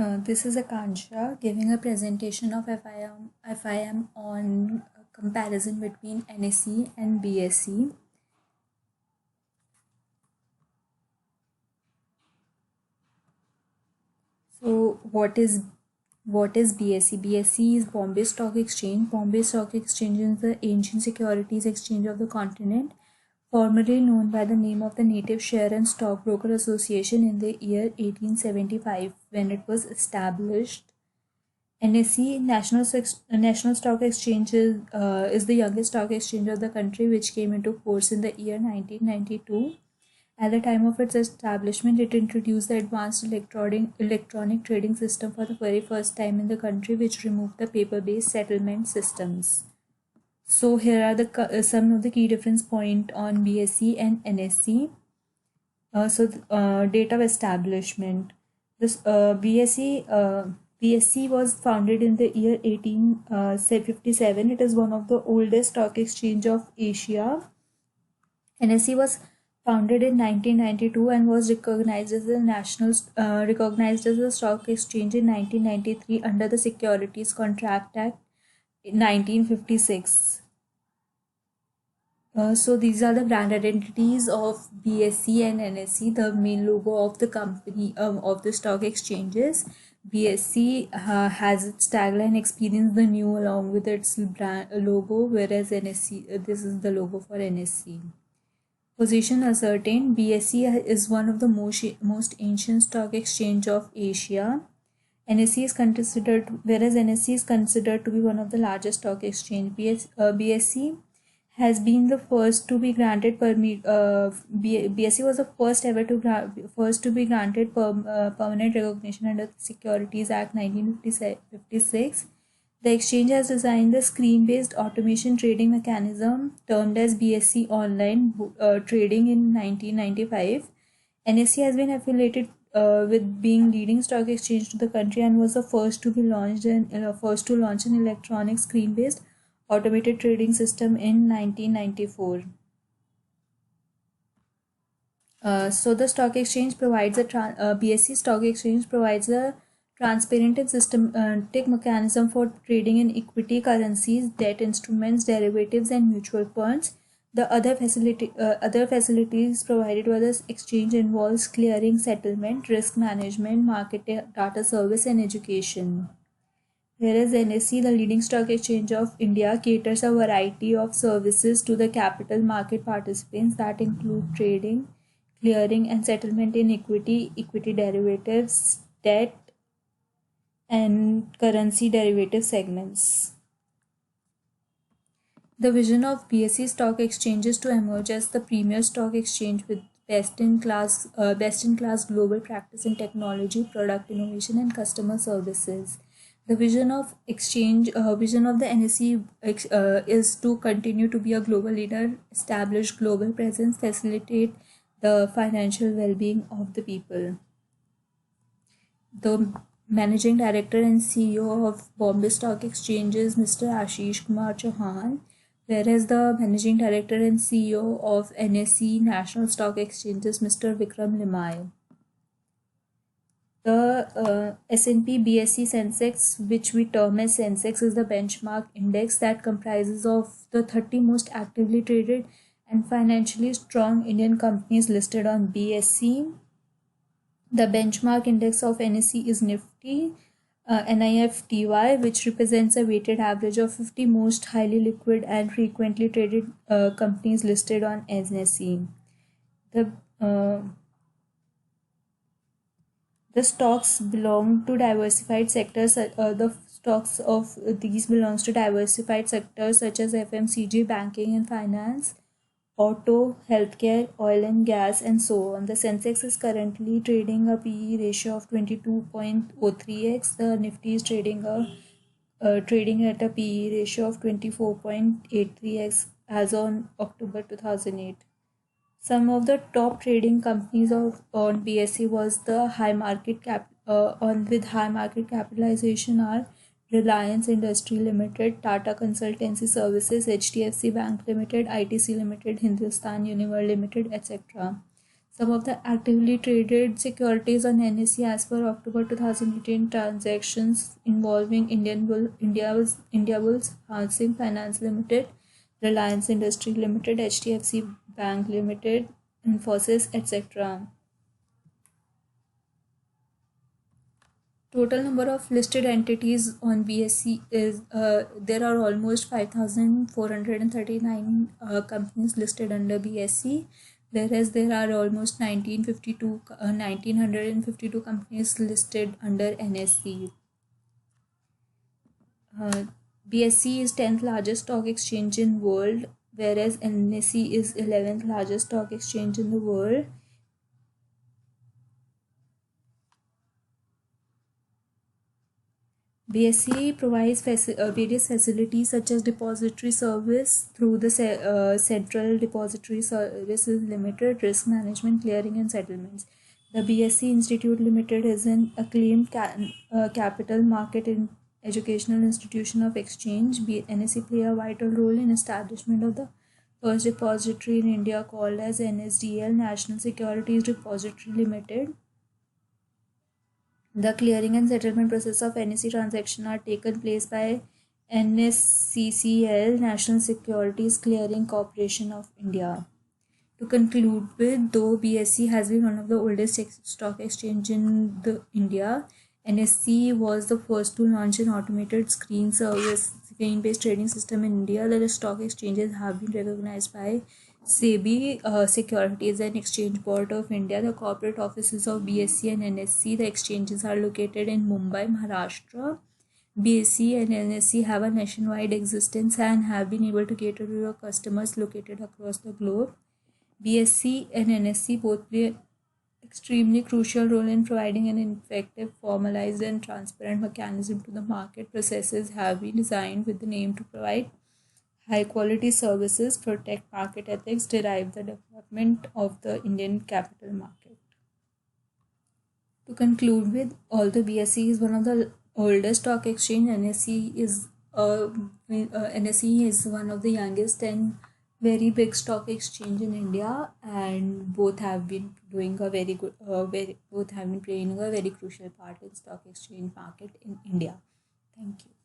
This is Akansha giving a presentation of FIM on comparison between NSE and BSE. So what is BSE? BSE is Bombay Stock Exchange. Bombay Stock Exchange is the ancient securities exchange of the continent, formerly known by the name of the Native Share and Stockbroker Association in the year 1875 when it was established. NSE, National Stock Exchange, is the youngest stock exchange of the country, which came into force in the year 1992. At the time of its establishment, it introduced the advanced electronic trading system for the very first time in the country, which removed the paper-based settlement systems. So here are some of the key difference point on BSE and NSE. Date of establishment. This BSE was founded in the year 1857. It is one of the oldest stock exchange of Asia. NSE was founded in 1992 and was recognized as a stock exchange in 1993 under the Securities Contract Act in 1956. So these are the brand identities of BSE and NSE, the main logo of the company of the stock exchanges. BSE has its tagline "Experience the new" along with its brand logo, whereas NSE this is the logo for NSE. Position ascertained. BSE is one of the most ancient stock exchange of Asia. NSE is considered, whereas NSE is considered to be one of the largest stock exchange. BSE has been the first to be granted BSE was the first to be granted permanent recognition under the Securities Act 1956. The exchange has designed the screen-based automation trading mechanism termed as BSE Online Trading in 1995. NSE has been affiliated with being leading stock exchange to the country and was the first to launch an electronic screen-based automated trading system in 1994. So the stock exchange provides BSE stock exchange provides a transparent and systematic mechanism for trading in equity, currencies, debt instruments, derivatives, and mutual funds. The other facilities provided by this exchange involves clearing, settlement, risk management, market data service, and education. Whereas NSE, the leading stock exchange of India, caters a variety of services to the capital market participants that include trading, clearing, and settlement in equity, equity derivatives, debt, and currency derivative segments. The vision of BSE Stock Exchange is to emerge as the premier stock exchange with best-in-class global practice in technology, product innovation, and customer services. The vision of the NSE is to continue to be a global leader, establish global presence, facilitate the financial well-being of the people. The Managing Director and CEO of Bombay Stock Exchange is Mr. Ashish Kumar Chauhan, whereas the Managing Director and CEO of NSE National Stock Exchange is Mr. Vikram Limaye. The S&P BSE Sensex, which we term as Sensex, is the benchmark index that comprises of the 30 most actively traded and financially strong Indian companies listed on BSE. The benchmark index of NSE is Nifty, NIFTY, which represents a weighted average of 50 most highly liquid and frequently traded companies listed on NSE. The stocks belong to diversified sectors. The stocks of these belongs to diversified sectors such as FMCG, banking and finance, auto, healthcare, oil and gas, and so on. The Sensex is currently trading a PE ratio of 22.03x. The Nifty is trading at a PE ratio of 24.83x as on October 2008. Some of the top trading companies on BSE with high market capitalization are Reliance Industry Limited, Tata Consultancy Services, HDFC Bank Limited, ITC Limited, Hindustan Unilever Limited, etc. Some of the actively traded securities on NSE as per October 2018 transactions involving India Bulls Housing Finance Limited, Reliance Industry Limited, HDFC Bank Limited, Infosys, etc. Total number of listed entities on BSE is there are almost 5,439 companies listed under BSE, whereas there are almost 1952 companies listed under NSE. BSE is 10th largest stock exchange in world, whereas NSE is 11th largest stock exchange in the world. BSE provides various facilities such as depository service through the Central Depository Services Limited, risk management, clearing and settlements. The BSE Institute Limited is an acclaimed capital market in educational institution of exchange. NSE play a vital role in establishment of the first depository in India called as NSDL, National Securities Depository Limited. The clearing and settlement process of NSE transaction are taken place by NSCCL, National Securities Clearing Corporation of India. To conclude with, though BSE has been one of the oldest stock exchange in India, NSE was the first to launch an automated screen-based trading system in India. The stock exchanges have been recognized by SEBI, Securities and Exchange Board of India, the corporate offices of BSE and NSE. The exchanges are located in Mumbai, Maharashtra. BSE and NSE have a nationwide existence and have been able to cater to your customers located across the globe. BSE and NSE both play an extremely crucial role in providing an effective, formalized and transparent mechanism to the market. Processes have been designed with the aim to provide high quality services, protect market ethics, derive the development of the Indian capital market. To conclude with, although BSE is one of the oldest stock exchange, NSE is one of the youngest and very big stock exchange in India, and both have been doing a very good, both have been playing a very crucial part in stock exchange market in India. Thank you.